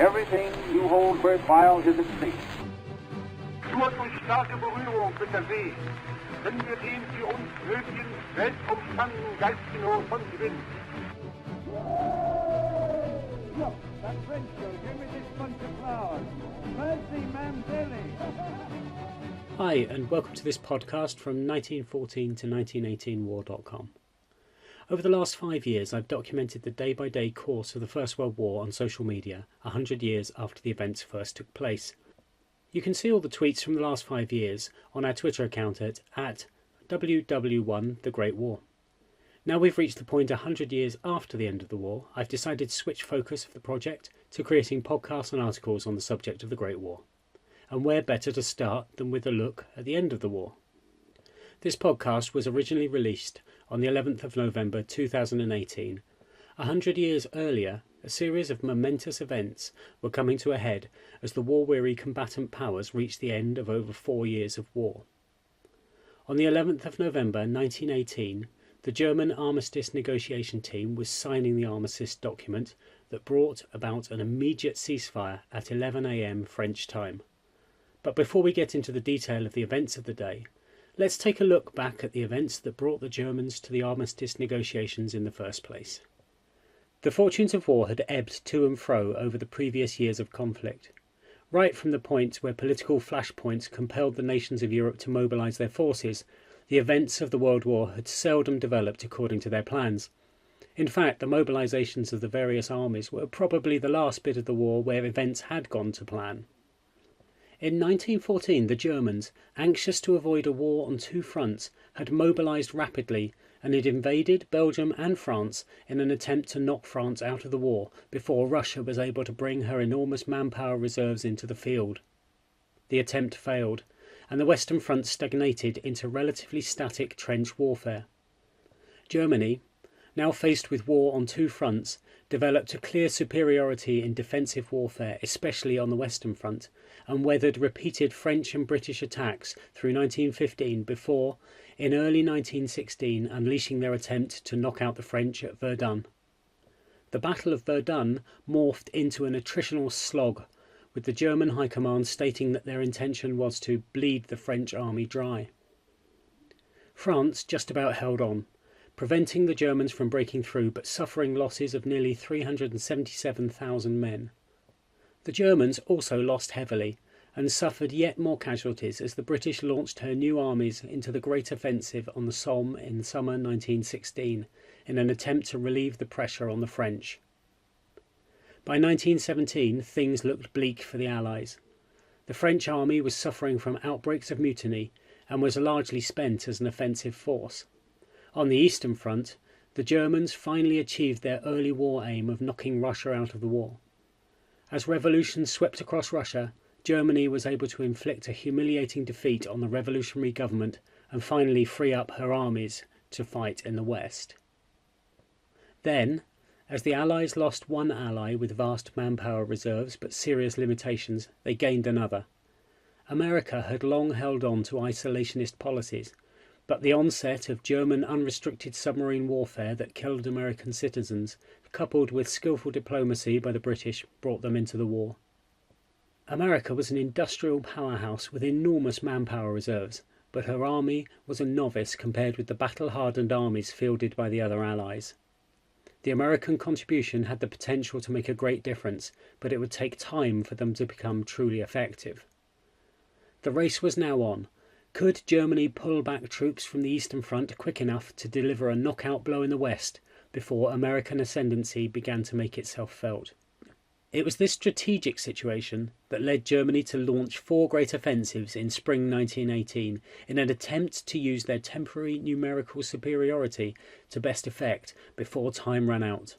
Everything you hold worthwhile is at stake. Nur durch starke Berührung mit der See können wir den für uns nötigen, weltumspannenden Geistgenot von Gewinn. Look, that French girl, give me this bunch of flowers. Mercy, ma'am, Billy. Hi, and welcome to this podcast from 1914 to 1918 war.com. Over the last 5 years, I've documented the day-by-day course of the First World War on social media, 100 years after the events first took place. You can see all the tweets from the last 5 years on our Twitter account at WW1 The Great War. Now we've reached the point 100 years after the end of the war, I've decided to switch focus of the project to creating podcasts and articles on the subject of the Great War. And where better to start than with a look at the end of the war? This podcast was originally released on the 11th of November 2018. 100 years earlier, a series of momentous events were coming to a head as the war-weary combatant powers reached the end of over 4 years of war. On the 11th of November 1918, the German Armistice negotiation team was signing the Armistice document that brought about an immediate ceasefire at 11 a.m. French time. But before we get into the detail of the events of the day, let's take a look back at the events that brought the Germans to the Armistice negotiations in the first place. The fortunes of war had ebbed to and fro over the previous years of conflict. Right from the point where political flashpoints compelled the nations of Europe to mobilise their forces, the events of the World War had seldom developed according to their plans. In fact, the mobilisations of the various armies were probably the last bit of the war where events had gone to plan. In 1914, the Germans, anxious to avoid a war on two fronts, had mobilised rapidly and had invaded Belgium and France in an attempt to knock France out of the war before Russia was able to bring her enormous manpower reserves into the field. The attempt failed, and the Western Front stagnated into relatively static trench warfare. Germany, now faced with war on two fronts, developed a clear superiority in defensive warfare, especially on the Western Front, and weathered repeated French and British attacks through 1915 before, in early 1916, unleashing their attempt to knock out the French at Verdun. The Battle of Verdun morphed into an attritional slog, with the German High Command stating that their intention was to bleed the French army dry. France just about held on, preventing the Germans from breaking through but suffering losses of nearly 377,000 men. The Germans also lost heavily and suffered yet more casualties as the British launched her new armies into the Great Offensive on the Somme in summer 1916 in an attempt to relieve the pressure on the French. By 1917, things looked bleak for the Allies. The French army was suffering from outbreaks of mutiny and was largely spent as an offensive force. On the Eastern Front, the Germans finally achieved their early war aim of knocking Russia out of the war. As revolution swept across Russia, Germany was able to inflict a humiliating defeat on the revolutionary government and finally free up her armies to fight in the West. Then, as the Allies lost one ally with vast manpower reserves but serious limitations, they gained another. America had long held on to isolationist policies, but the onset of German unrestricted submarine warfare that killed American citizens, coupled with skillful diplomacy by the British, brought them into the war. America was an industrial powerhouse with enormous manpower reserves, but her army was a novice compared with the battle-hardened armies fielded by the other Allies. The American contribution had the potential to make a great difference, but it would take time for them to become truly effective. The race was now on. Could Germany pull back troops from the Eastern Front quick enough to deliver a knockout blow in the West before American ascendancy began to make itself felt? It was this strategic situation that led Germany to launch 4 great offensives in spring 1918 in an attempt to use their temporary numerical superiority to best effect before time ran out.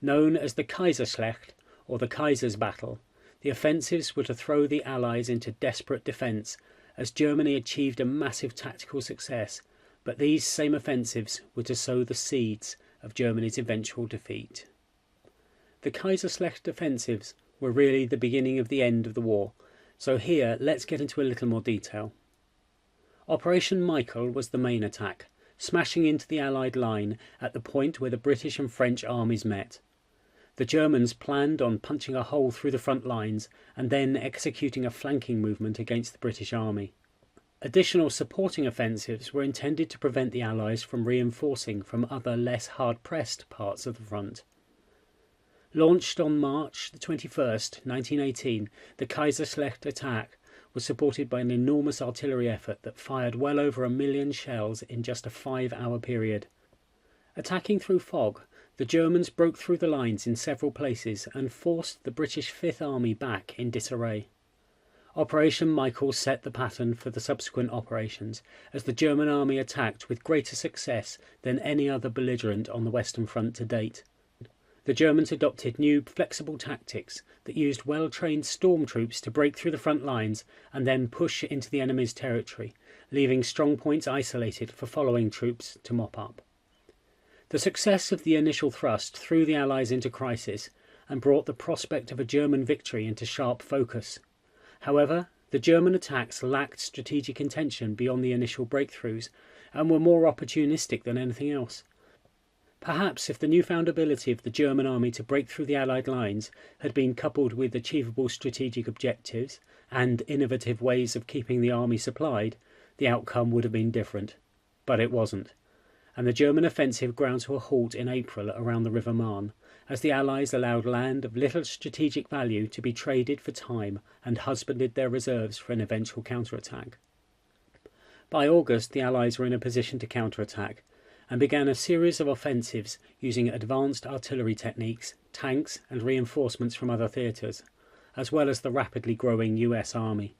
Known as the Kaiserschlecht, or the Kaiser's battle, the offensives were to throw the Allies into desperate defence as Germany achieved a massive tactical success, but these same offensives were to sow the seeds of Germany's eventual defeat. The Kaiserschlecht offensives were really the beginning of the end of the war, so here let's get into a little more detail. Operation Michael was the main attack, smashing into the Allied line at the point where the British and French armies met. The Germans planned on punching a hole through the front lines and then executing a flanking movement against the British Army. Additional supporting offensives were intended to prevent the Allies from reinforcing from other less hard-pressed parts of the front. Launched on March 21st, 1918, the Kaiserschlecht attack was supported by an enormous artillery effort that fired well over 1 million shells in just a 5-hour period. Attacking through fog, the Germans broke through the lines in several places and forced the British Fifth Army back in disarray. Operation Michael set the pattern for the subsequent operations, as the German army attacked with greater success than any other belligerent on the Western Front to date. The Germans adopted new flexible tactics that used well-trained storm troops to break through the front lines and then push into the enemy's territory, leaving strong points isolated for following troops to mop up. The success of the initial thrust threw the Allies into crisis and brought the prospect of a German victory into sharp focus. However, the German attacks lacked strategic intention beyond the initial breakthroughs and were more opportunistic than anything else. Perhaps if the newfound ability of the German army to break through the Allied lines had been coupled with achievable strategic objectives and innovative ways of keeping the army supplied, the outcome would have been different. But it wasn't, and the German offensive ground to a halt in April around the River Marne, as the Allies allowed land of little strategic value to be traded for time and husbanded their reserves for an eventual counterattack. By August, the Allies were in a position to counterattack, and began a series of offensives using advanced artillery techniques, tanks and reinforcements from other theatres, as well as the rapidly growing US Army.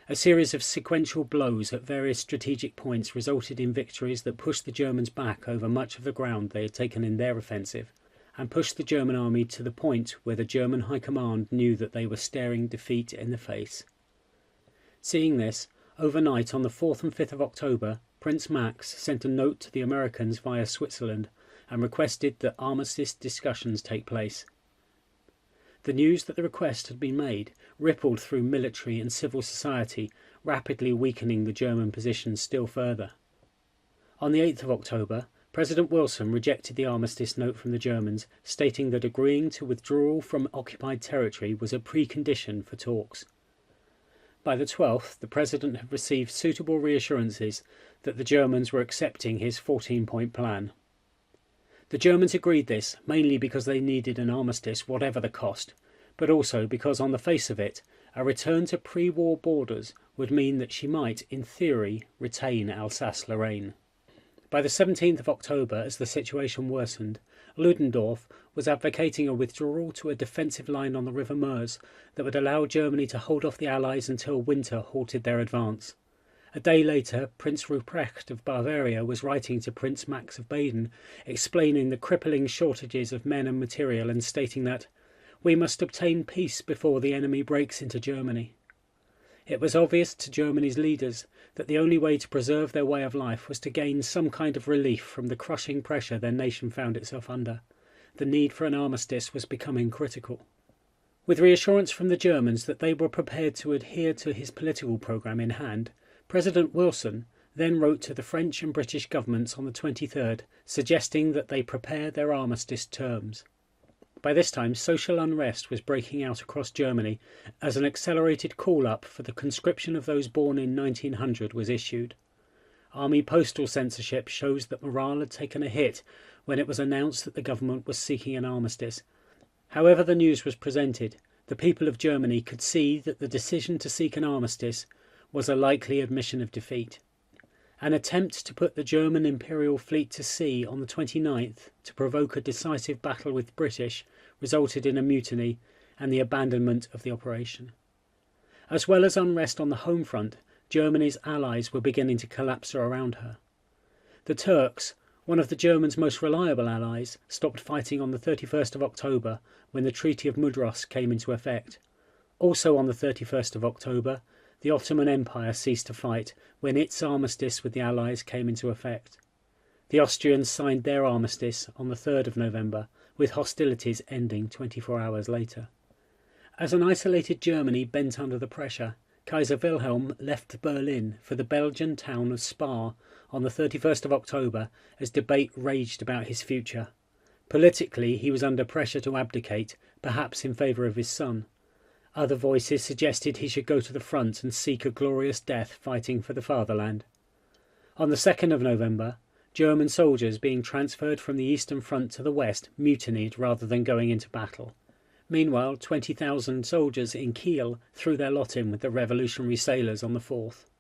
A series of sequential blows at various strategic points resulted in victories that pushed the Germans back over much of the ground they had taken in their offensive, and pushed the German army to the point where the German High Command knew that they were staring defeat in the face. Seeing this, overnight on the 4th and 5th of October, Prince Max sent a note to the Americans via Switzerland and requested that armistice discussions take place. The news that the request had been made rippled through military and civil society, rapidly weakening the German position still further. On the 8th of October, President Wilson rejected the armistice note from the Germans, stating that agreeing to withdrawal from occupied territory was a precondition for talks. By the 12th, the President had received suitable reassurances that the Germans were accepting his 14-point plan. The Germans agreed this mainly because they needed an armistice whatever the cost, but also because on the face of it, a return to pre-war borders would mean that she might, in theory, retain Alsace-Lorraine. By the 17th of October, as the situation worsened, Ludendorff was advocating a withdrawal to a defensive line on the River Meuse that would allow Germany to hold off the Allies until winter halted their advance. A day later, Prince Ruprecht of Bavaria was writing to Prince Max of Baden, explaining the crippling shortages of men and material and stating that we must obtain peace before the enemy breaks into Germany. It was obvious to Germany's leaders that the only way to preserve their way of life was to gain some kind of relief from the crushing pressure their nation found itself under. The need for an armistice was becoming critical. With reassurance from the Germans that they were prepared to adhere to his political programme in hand, President Wilson then wrote to the French and British governments on the 23rd, suggesting that they prepare their armistice terms. By this time, social unrest was breaking out across Germany as an accelerated call-up for the conscription of those born in 1900 was issued. Army postal censorship shows that morale had taken a hit when it was announced that the government was seeking an armistice. However the news was presented, the people of Germany could see that the decision to seek an armistice was a likely admission of defeat. An attempt to put the German Imperial fleet to sea on the 29th to provoke a decisive battle with British resulted in a mutiny and the abandonment of the operation. As well as unrest on the home front, Germany's allies were beginning to collapse around her. The Turks, one of the Germans' most reliable allies, stopped fighting on the 31st of October when the Treaty of Mudros came into effect. Also on the 31st of October, the Ottoman Empire ceased to fight when its armistice with the Allies came into effect. The Austrians signed their armistice on the 3rd of November, with hostilities ending 24 hours later. As an isolated Germany bent under the pressure, Kaiser Wilhelm left Berlin for the Belgian town of Spa on the 31st of October as debate raged about his future. Politically, he was under pressure to abdicate, perhaps in favour of his son. Other voices suggested he should go to the front and seek a glorious death fighting for the fatherland. On the 2nd of November, German soldiers being transferred from the Eastern Front to the west mutinied rather than going into battle. Meanwhile, 20,000 soldiers in Kiel threw their lot in with the revolutionary sailors on the 4th.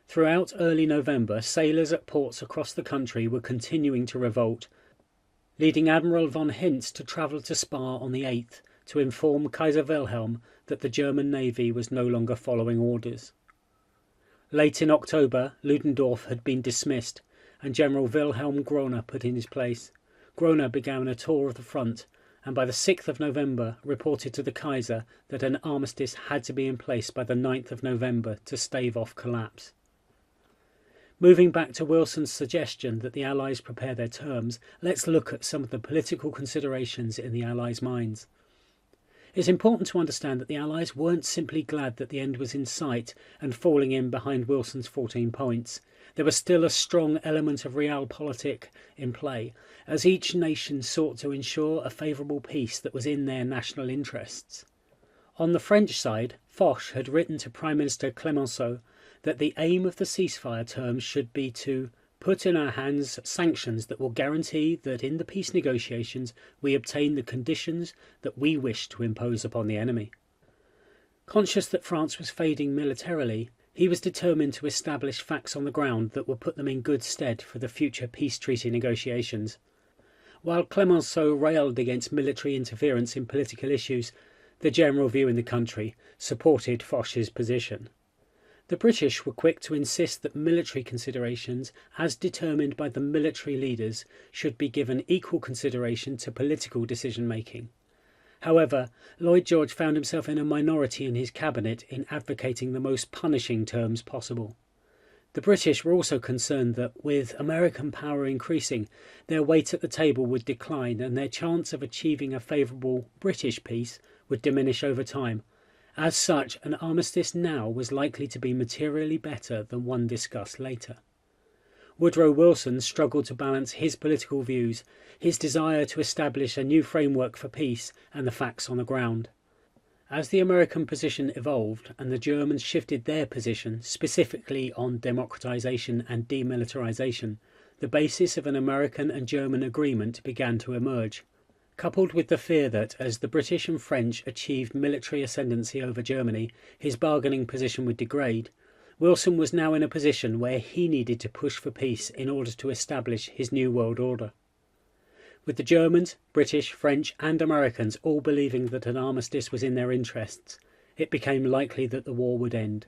Throughout early November, sailors at ports across the country were continuing to revolt, leading Admiral von Hintz to travel to Spa on the 8th to inform Kaiser Wilhelm that the German navy was no longer following orders. Late in October, Ludendorff had been dismissed and General Wilhelm Groener put in his place. Groener began a tour of the front and by the 6th of November reported to the Kaiser that an armistice had to be in place by the 9th of November to stave off collapse. Moving back to Wilson's suggestion that the Allies prepare their terms, let's look at some of the political considerations in the Allies' minds. It's important to understand that the Allies weren't simply glad that the end was in sight and falling in behind Wilson's 14 points. There was still a strong element of realpolitik in play, as each nation sought to ensure a favourable peace that was in their national interests. On the French side, Foch had written to Prime Minister Clemenceau that the aim of the ceasefire terms should be to put in our hands sanctions that will guarantee that in the peace negotiations we obtain the conditions that we wish to impose upon the enemy. Conscious that France was fading militarily, he was determined to establish facts on the ground that would put them in good stead for the future peace treaty negotiations. While Clemenceau railed against military interference in political issues, the general view in the country supported Foch's position. The British were quick to insist that military considerations, as determined by the military leaders, should be given equal consideration to political decision-making. However, Lloyd George found himself in a minority in his cabinet in advocating the most punishing terms possible. The British were also concerned that, with American power increasing, their weight at the table would decline and their chance of achieving a favourable British peace would diminish over time. As such, an armistice now was likely to be materially better than one discussed later. Woodrow Wilson struggled to balance his political views, his desire to establish a new framework for peace, and the facts on the ground. As the American position evolved and the Germans shifted their position, specifically on democratization and demilitarization, the basis of an American and German agreement began to emerge. Coupled with the fear that, as the British and French achieved military ascendancy over Germany, his bargaining position would degrade, Wilson was now in a position where he needed to push for peace in order to establish his new world order. With the Germans, British, French and Americans all believing that an armistice was in their interests, it became likely that the war would end.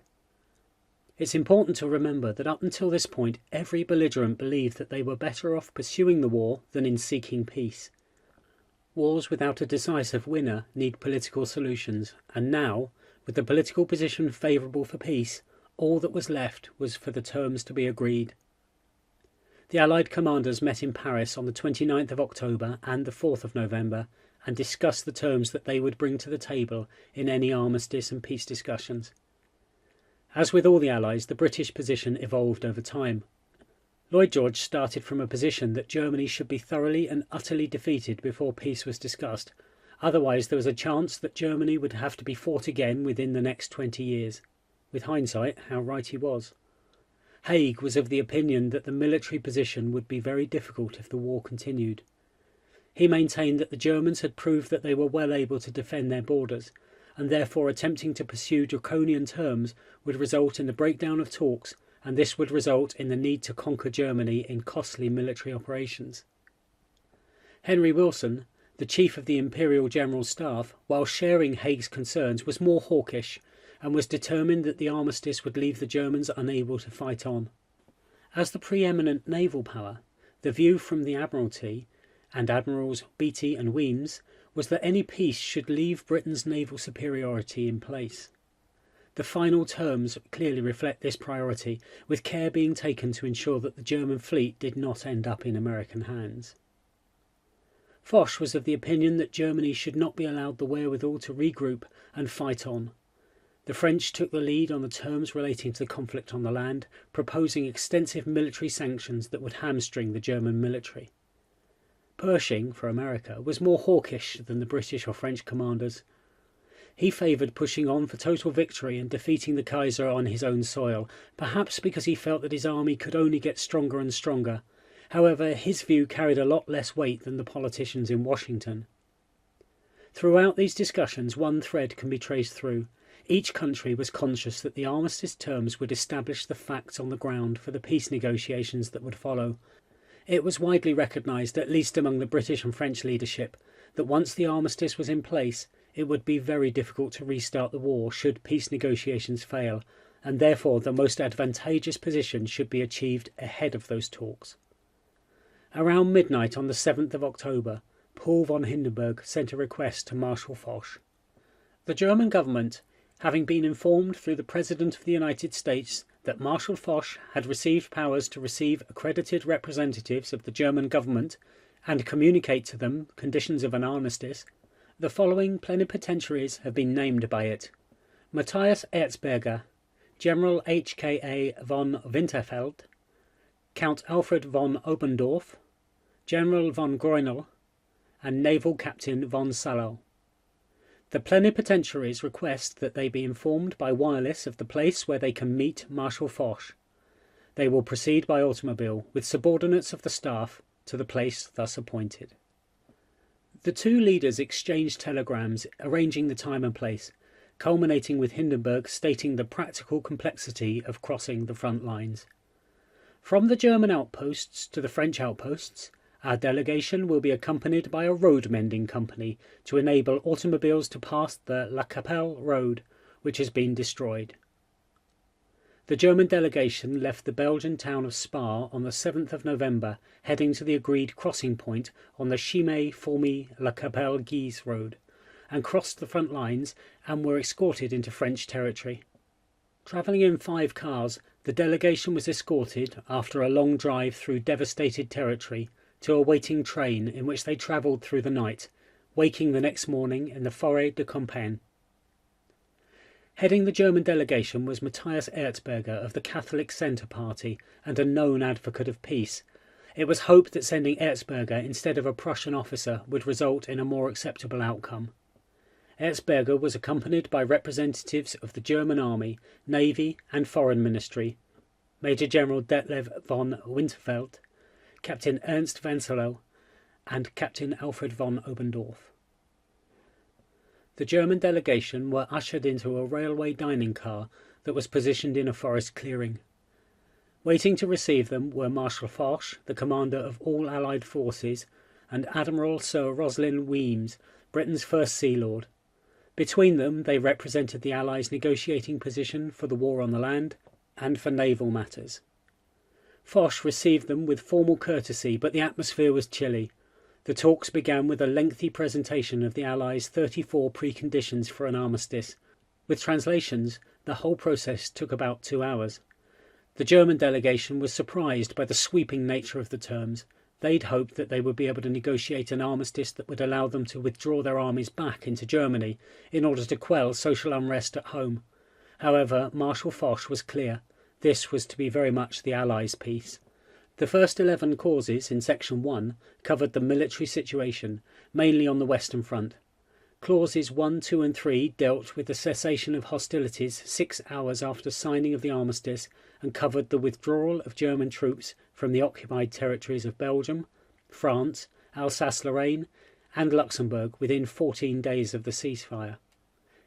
It's important to remember that up until this point, every belligerent believed that they were better off pursuing the war than in seeking peace. Wars without a decisive winner need political solutions, and now, with the political position favourable for peace, all that was left was for the terms to be agreed. The Allied commanders met in Paris on the 29th of October and the 4th of November and discussed the terms that they would bring to the table in any armistice and peace discussions. As with all the Allies, the British position evolved over time. Lloyd George started from a position that Germany should be thoroughly and utterly defeated before peace was discussed. Otherwise, there was a chance that Germany would have to be fought again within the next 20 years. With hindsight, how right he was. Haig was of the opinion that the military position would be very difficult if the war continued. He maintained that the Germans had proved that they were well able to defend their borders, and therefore attempting to pursue draconian terms would result in the breakdown of talks, and this would result in the need to conquer Germany in costly military operations. Henry Wilson, the chief of the Imperial General Staff, while sharing Haig's concerns, was more hawkish and was determined that the armistice would leave the Germans unable to fight on. As the preeminent naval power, the view from the Admiralty and Admirals Beatty and Weems was that any peace should leave Britain's naval superiority in place. The final terms clearly reflect this priority, with care being taken to ensure that the German fleet did not end up in American hands. Foch was of the opinion that Germany should not be allowed the wherewithal to regroup and fight on. The French took the lead on the terms relating to the conflict on the land, proposing extensive military sanctions that would hamstring the German military. Pershing, for America, was more hawkish than the British or French commanders. He favoured pushing on for total victory and defeating the Kaiser on his own soil, perhaps because he felt that his army could only get stronger and stronger. However, his view carried a lot less weight than the politicians in Washington. Throughout these discussions, one thread can be traced through. Each country was conscious that the armistice terms would establish the facts on the ground for the peace negotiations that would follow. It was widely recognised, at least among the British and French leadership, that once the armistice was in place, it would be very difficult to restart the war should peace negotiations fail, and therefore the most advantageous position should be achieved ahead of those talks. Around midnight on the 7th of October, Paul von Hindenburg sent a request to Marshal Foch. The German government, having been informed through the President of the United States that Marshal Foch had received powers to receive accredited representatives of the German government and communicate to them conditions of an armistice, the following plenipotentiaries have been named by it: Matthias Erzberger, General H.K.A. von Winterfeld, Count Alfred von Obendorf, General von Groehnel, and Naval Captain von Sallow. The plenipotentiaries request that they be informed by wireless of the place where they can meet Marshal Foch. They will proceed by automobile, with subordinates of the staff, to the place thus appointed. The two leaders exchanged telegrams arranging the time and place, culminating with Hindenburg stating the practical complexity of crossing the front lines. From the German outposts to the French outposts, our delegation will be accompanied by a road-mending company to enable automobiles to pass the La Capelle road, which has been destroyed. The German delegation left the Belgian town of Spa on the 7th of November, heading to the agreed crossing point on the Chimay-Fourmi-La Capelle-Guise road, and crossed the front lines and were escorted into French territory. Travelling in 5 cars, the delegation was escorted, after a long drive through devastated territory, to a waiting train in which they travelled through the night, waking the next morning in the Forêt de Compiègne. Heading the German delegation was Matthias Erzberger of the Catholic Centre Party and a known advocate of peace. It was hoped that sending Erzberger instead of a Prussian officer would result in a more acceptable outcome. Erzberger was accompanied by representatives of the German Army, Navy and Foreign Ministry, Major General Detlev von Winterfeld, Captain Ernst Vancelow, and Captain Alfred von Obendorf. The German delegation were ushered into a railway dining car that was positioned in a forest clearing. Waiting to receive them were Marshal Foch, the commander of all Allied forces, and Admiral Sir Roslin Weems, Britain's first Sea Lord. Between them they represented the Allies' negotiating position for the war on the land and for naval matters. Foch received them with formal courtesy, but the atmosphere was chilly. The talks began with a lengthy presentation of the Allies' 34 preconditions for an armistice. With translations, the whole process took about 2 hours. The German delegation was surprised by the sweeping nature of the terms. They'd hoped that they would be able to negotiate an armistice that would allow them to withdraw their armies back into Germany in order to quell social unrest at home. However, Marshal Foch was clear. This was to be very much the Allies' peace. The first 11 clauses in Section 1 covered the military situation, mainly on the Western Front. Clauses 1, 2 and 3 dealt with the cessation of hostilities 6 hours after signing of the armistice and covered the withdrawal of German troops from the occupied territories of Belgium, France, Alsace-Lorraine and Luxembourg within 14 days of the ceasefire.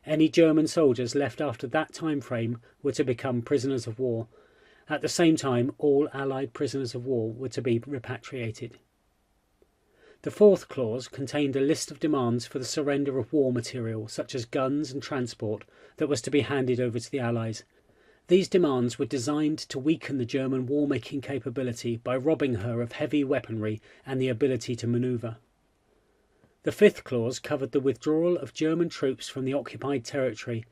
Any German soldiers left after that time frame were to become prisoners of war. At the same time, all Allied prisoners of war were to be repatriated. The fourth clause contained a list of demands for the surrender of war material, such as guns and transport, that was to be handed over to the Allies. These demands were designed to weaken the German war-making capability by robbing her of heavy weaponry and the ability to manoeuvre. The fifth clause covered the withdrawal of German troops from the occupied territory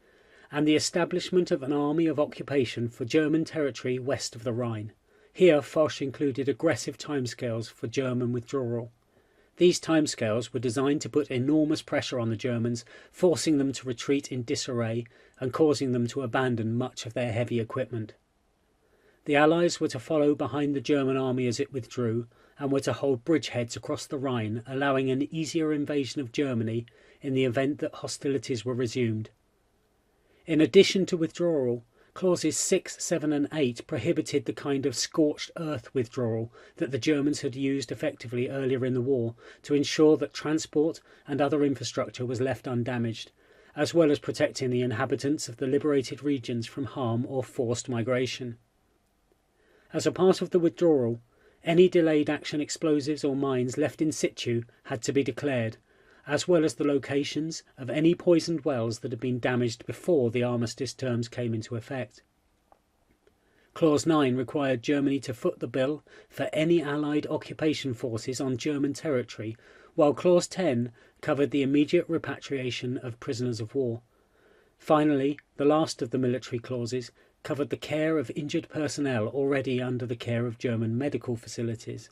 and the establishment of an army of occupation for German territory west of the Rhine. Here Foch included aggressive timescales for German withdrawal. These timescales were designed to put enormous pressure on the Germans, forcing them to retreat in disarray and causing them to abandon much of their heavy equipment. The Allies were to follow behind the German army as it withdrew, and were to hold bridgeheads across the Rhine, allowing an easier invasion of Germany in the event that hostilities were resumed. In addition to withdrawal, clauses 6, 7 and 8 prohibited the kind of scorched earth withdrawal that the Germans had used effectively earlier in the war to ensure that transport and other infrastructure was left undamaged, as well as protecting the inhabitants of the liberated regions from harm or forced migration. As a part of the withdrawal, any delayed action explosives or mines left in situ had to be declared, as well as the locations of any poisoned wells that had been damaged before the armistice terms came into effect. Clause 9 required Germany to foot the bill for any Allied occupation forces on German territory, while Clause 10 covered the immediate repatriation of prisoners of war. Finally, the last of the military clauses covered the care of injured personnel already under the care of German medical facilities.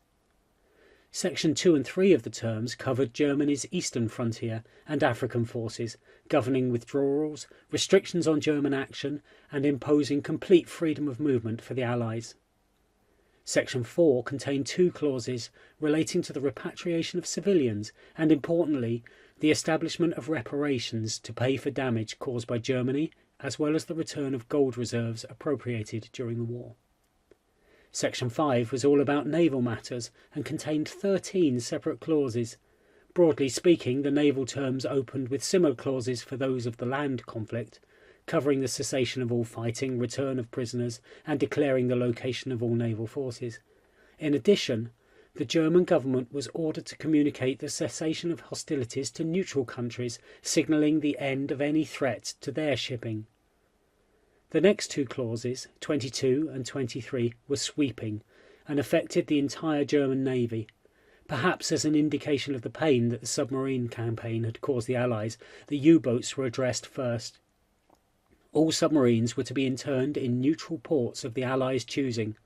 Section 2 and 3 of the terms covered Germany's eastern frontier and African forces, governing withdrawals, restrictions on German action, and imposing complete freedom of movement for the Allies. Section 4 contained 2 clauses relating to the repatriation of civilians and, importantly, the establishment of reparations to pay for damage caused by Germany, as well as the return of gold reserves appropriated during the war. Section 5 was all about naval matters and contained 13 separate clauses. Broadly speaking, the naval terms opened with similar clauses for those of the land conflict, covering the cessation of all fighting, return of prisoners, and declaring the location of all naval forces. In addition, the German government was ordered to communicate the cessation of hostilities to neutral countries, signalling the end of any threat to their shipping. The next 2 clauses, 22 and 23, were sweeping and affected the entire German navy. Perhaps as an indication of the pain that the submarine campaign had caused the Allies, the U-boats were addressed first. All submarines were to be interned in neutral ports of the Allies' choosing.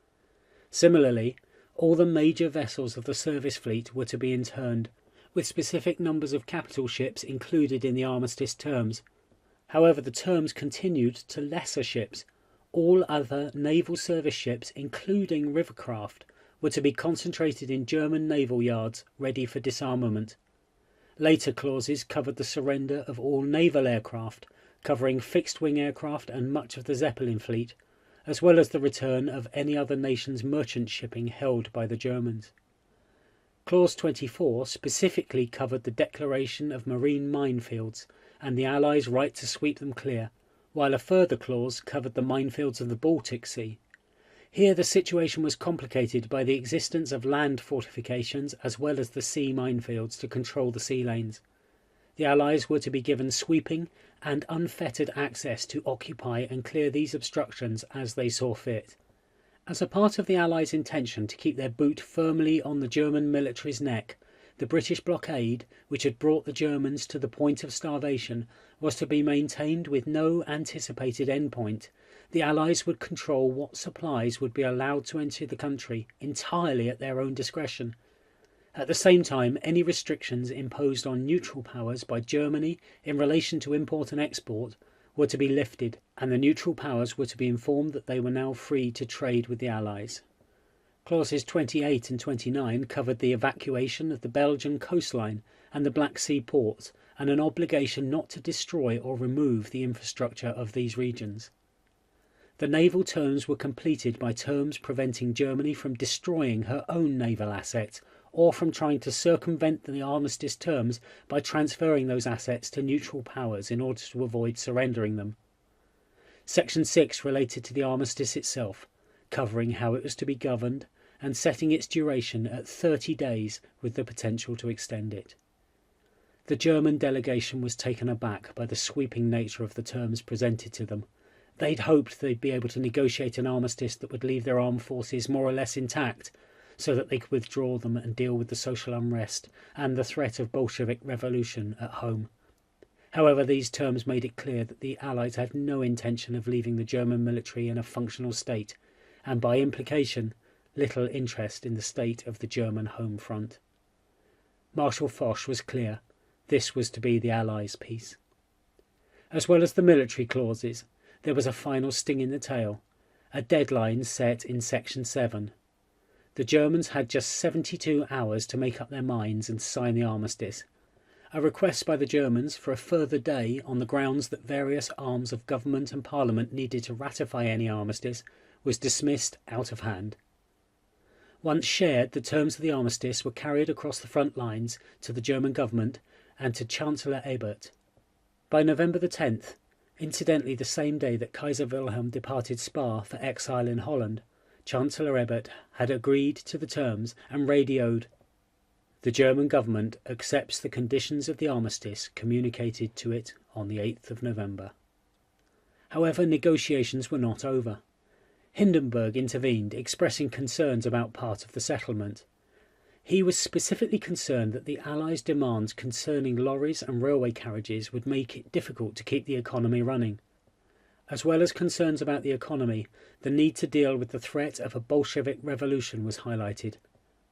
Similarly, all the major vessels of the service fleet were to be interned, with specific numbers of capital ships included in the armistice terms. However, the terms continued to lesser ships. All other naval service ships, including rivercraft, were to be concentrated in German naval yards ready for disarmament. Later clauses covered the surrender of all naval aircraft, covering fixed-wing aircraft and much of the Zeppelin fleet, as well as the return of any other nation's merchant shipping held by the Germans. Clause 24 specifically covered the declaration of marine minefields and the Allies' right to sweep them clear, while a further clause covered the minefields of the Baltic Sea. Here the situation was complicated by the existence of land fortifications as well as the sea minefields to control the sea lanes. The Allies were to be given sweeping and unfettered access to occupy and clear these obstructions as they saw fit. As a part of the Allies' intention to keep their boot firmly on the German military's neck, the British blockade, which had brought the Germans to the point of starvation, was to be maintained with no anticipated endpoint. The Allies would control what supplies would be allowed to enter the country entirely at their own discretion. At the same time, any restrictions imposed on neutral powers by Germany in relation to import and export were to be lifted, and the neutral powers were to be informed that they were now free to trade with the Allies. Clauses 28 and 29 covered the evacuation of the Belgian coastline and the Black Sea ports, and an obligation not to destroy or remove the infrastructure of these regions. The naval terms were completed by terms preventing Germany from destroying her own naval assets or from trying to circumvent the armistice terms by transferring those assets to neutral powers in order to avoid surrendering them. Section 6 related to the armistice itself, covering how it was to be governed and setting its duration at 30 days with the potential to extend it. The German delegation was taken aback by the sweeping nature of the terms presented to them. They'd hoped they'd be able to negotiate an armistice that would leave their armed forces more or less intact, so that they could withdraw them and deal with the social unrest and the threat of Bolshevik revolution at home. However, these terms made it clear that the Allies had no intention of leaving the German military in a functional state, and by implication, little interest in the state of the German home front. Marshal Foch was clear. This was to be the Allies' peace. As well as the military clauses, there was a final sting in the tail, a deadline set in Section 7. The Germans had just 72 hours to make up their minds and sign the armistice. A request by the Germans for a further day on the grounds that various arms of government and parliament needed to ratify any armistice was dismissed out of hand. Once shared, the terms of the armistice were carried across the front lines to the German government and to Chancellor Ebert. By November the 10th, incidentally the same day that Kaiser Wilhelm departed Spa for exile in Holland, Chancellor Ebert had agreed to the terms and radioed, "The German government accepts the conditions of the armistice communicated to it on the 8th of November." However, negotiations were not over. Hindenburg intervened, expressing concerns about part of the settlement. He was specifically concerned that the Allies' demands concerning lorries and railway carriages would make it difficult to keep the economy running. As well as concerns about the economy, the need to deal with the threat of a Bolshevik revolution was highlighted.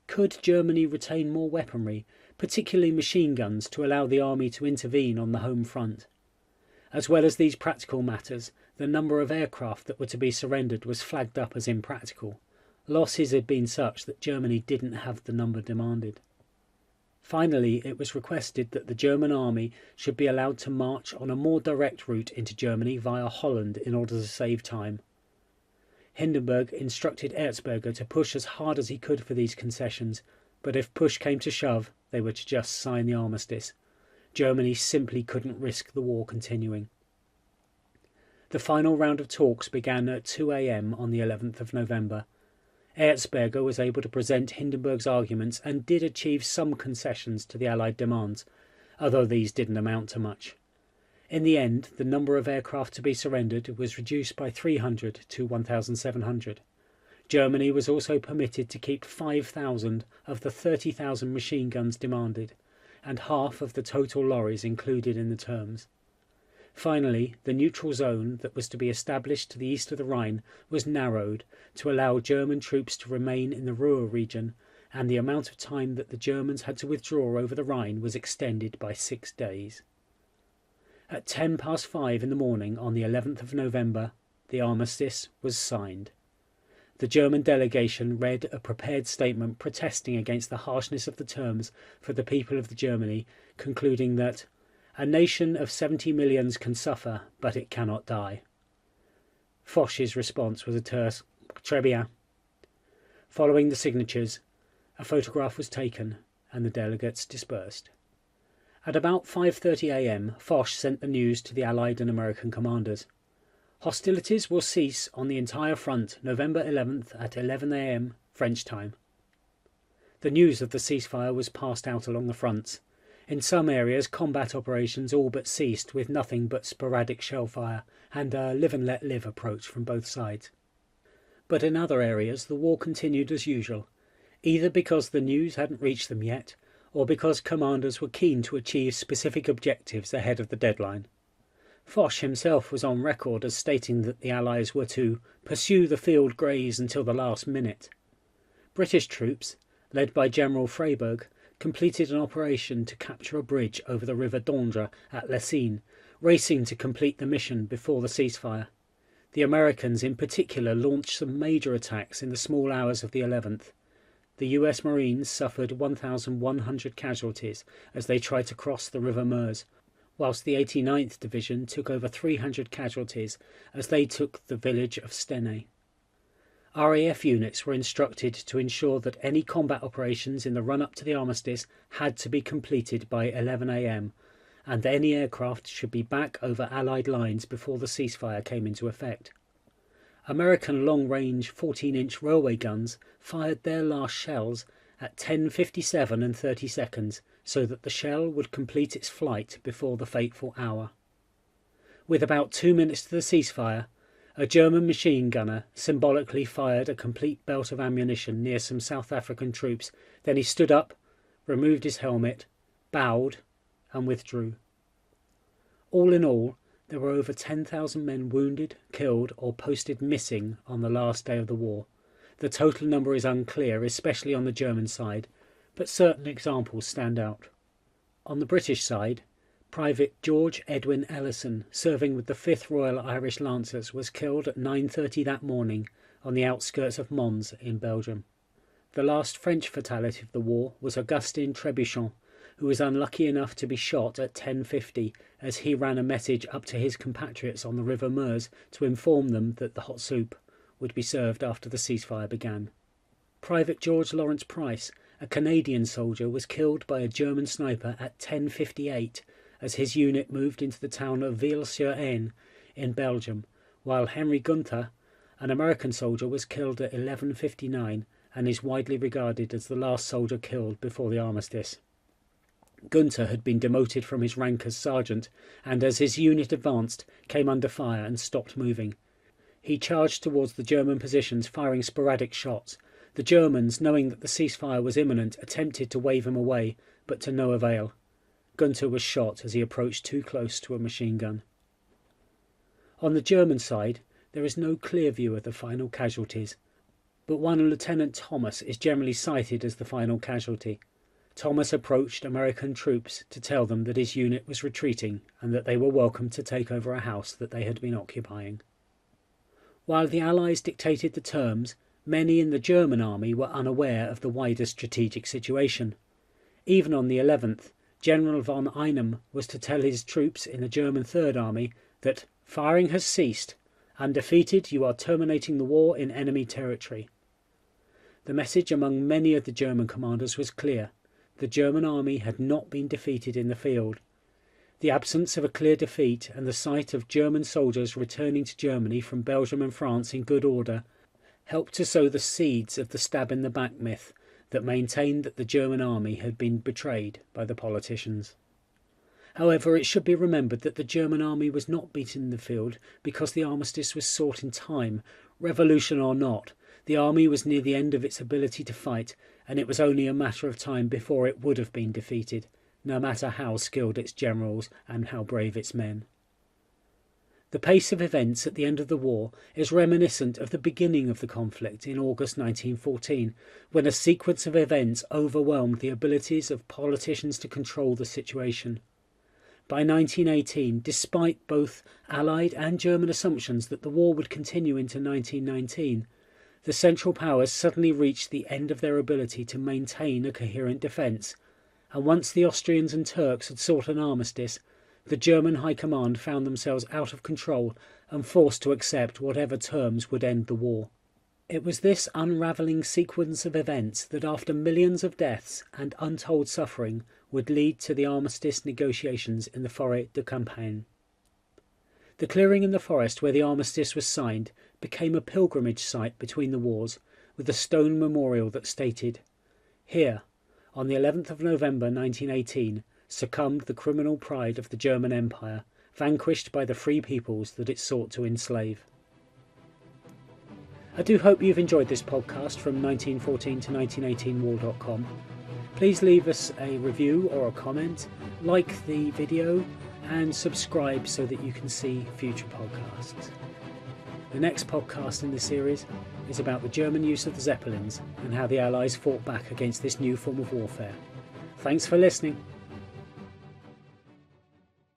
Could Germany retain more weaponry, particularly machine guns, to allow the army to intervene on the home front? As well as these practical matters, the number of aircraft that were to be surrendered was flagged up as impractical. Losses had been such that Germany didn't have the number demanded. Finally, it was requested that the German army should be allowed to march on a more direct route into Germany via Holland in order to save time. Hindenburg instructed Erzberger to push as hard as he could for these concessions, but if push came to shove, they were to just sign the armistice. Germany simply couldn't risk the war continuing. The final round of talks began at 2 a.m. on the 11th of November. Erzberger was able to present Hindenburg's arguments and did achieve some concessions to the Allied demands, although these didn't amount to much. In the end, the number of aircraft to be surrendered was reduced by 300 to 1,700. Germany was also permitted to keep 5,000 of the 30,000 machine guns demanded, and half of the total lorries included in the terms. Finally, the neutral zone that was to be established to the east of the Rhine was narrowed to allow German troops to remain in the Ruhr region, and the amount of time that the Germans had to withdraw over the Rhine was extended by 6 days. At 5:10 in the morning on the 11th of November, the armistice was signed. The German delegation read a prepared statement protesting against the harshness of the terms for the people of Germany, concluding that "a nation of 70 millions can suffer, but it cannot die." Foch's response was a terse "Très bien." Following the signatures, a photograph was taken and the delegates dispersed. At about 5:30 a.m, Foch sent the news to the Allied and American commanders. Hostilities will cease on the entire front November 11th at 11 a.m. French time. The news of the ceasefire was passed out along the fronts. In some areas, combat operations all but ceased, with nothing but sporadic shell fire and a live-and-let-live approach from both sides. But in other areas, the war continued as usual, either because the news hadn't reached them yet, or because commanders were keen to achieve specific objectives ahead of the deadline. Foch himself was on record as stating that the Allies were to pursue the field greys until the last minute. British troops, led by General Freyberg, completed an operation to capture a bridge over the River Dondre at Lessines, racing to complete the mission before the ceasefire. The Americans in particular launched some major attacks in the small hours of the 11th. The US Marines suffered 1,100 casualties as they tried to cross the River Meuse, whilst the 89th Division took over 300 casualties as they took the village of Stenay. RAF units were instructed to ensure that any combat operations in the run-up to the armistice had to be completed by 11 a.m, and any aircraft should be back over Allied lines before the ceasefire came into effect. American long-range 14-inch railway guns fired their last shells at 10:57 and 30 seconds, so that the shell would complete its flight before the fateful hour. With about 2 minutes to the ceasefire, a German machine gunner symbolically fired a complete belt of ammunition near some South African troops. Then he stood up, removed his helmet, bowed, and withdrew. All in all, there were over 10,000 men wounded, killed, or posted missing on the last day of the war. The total number is unclear, especially on the German side, but certain examples stand out. On the British side, Private George Edwin Ellison, serving with the 5th Royal Irish Lancers, was killed at 9:30 that morning on the outskirts of Mons in Belgium. The last French fatality of the war was Augustine Trebuchen, who was unlucky enough to be shot at 10:50 as he ran a message up to his compatriots on the River Meuse to inform them that the hot soup would be served after the ceasefire began. Private George Lawrence Price, a Canadian soldier, was killed by a German sniper at 10:58 as his unit moved into the town of Ville-sur-Aisne in Belgium, while Henry Gunther, an American soldier, was killed at 11:59 and is widely regarded as the last soldier killed before the Armistice. Gunther had been demoted from his rank as sergeant and, as his unit advanced, came under fire and stopped moving. He charged towards the German positions, firing sporadic shots. The Germans, knowing that the ceasefire was imminent, attempted to wave him away, but to no avail. Gunther was shot as he approached too close to a machine gun. On the German side, there is no clear view of the final casualties, but one Lieutenant Thomas is generally cited as the final casualty. Thomas approached American troops to tell them that his unit was retreating and that they were welcome to take over a house that they had been occupying. While the Allies dictated the terms, many in the German army were unaware of the wider strategic situation. Even on the 11th, General von Einem was to tell his troops in the German Third Army that firing has ceased. Undefeated, you are terminating the war in enemy territory. The message among many of the German commanders was clear. The German army had not been defeated in the field. The absence of a clear defeat and the sight of German soldiers returning to Germany from Belgium and France in good order helped to sow the seeds of the stab-in-the-back myth that maintained that the German army had been betrayed by the politicians. However, it should be remembered that the German army was not beaten in the field because the armistice was sought in time. Revolution or not, the army was near the end of its ability to fight, and it was only a matter of time before it would have been defeated, no matter how skilled its generals and how brave its men. The pace of events at the end of the war is reminiscent of the beginning of the conflict in August 1914, when a sequence of events overwhelmed the abilities of politicians to control the situation. By 1918, despite both Allied and German assumptions that the war would continue into 1919, the Central Powers suddenly reached the end of their ability to maintain a coherent defence, and once the Austrians and Turks had sought an armistice, the German High Command found themselves out of control and forced to accept whatever terms would end the war. It was this unravelling sequence of events that, after millions of deaths and untold suffering, would lead to the armistice negotiations in the Forêt de Campagne. The clearing in the forest where the armistice was signed became a pilgrimage site between the wars, with a stone memorial that stated, "Here, on the 11th of November 1918, succumbed the criminal pride of the German Empire, vanquished by the free peoples that it sought to enslave." I do hope you've enjoyed this podcast from 1914 to 1918war.com. Please leave us a review or a comment, like the video, and subscribe so that you can see future podcasts. The next podcast in the series is about the German use of the Zeppelins and how the Allies fought back against this new form of warfare. Thanks for listening.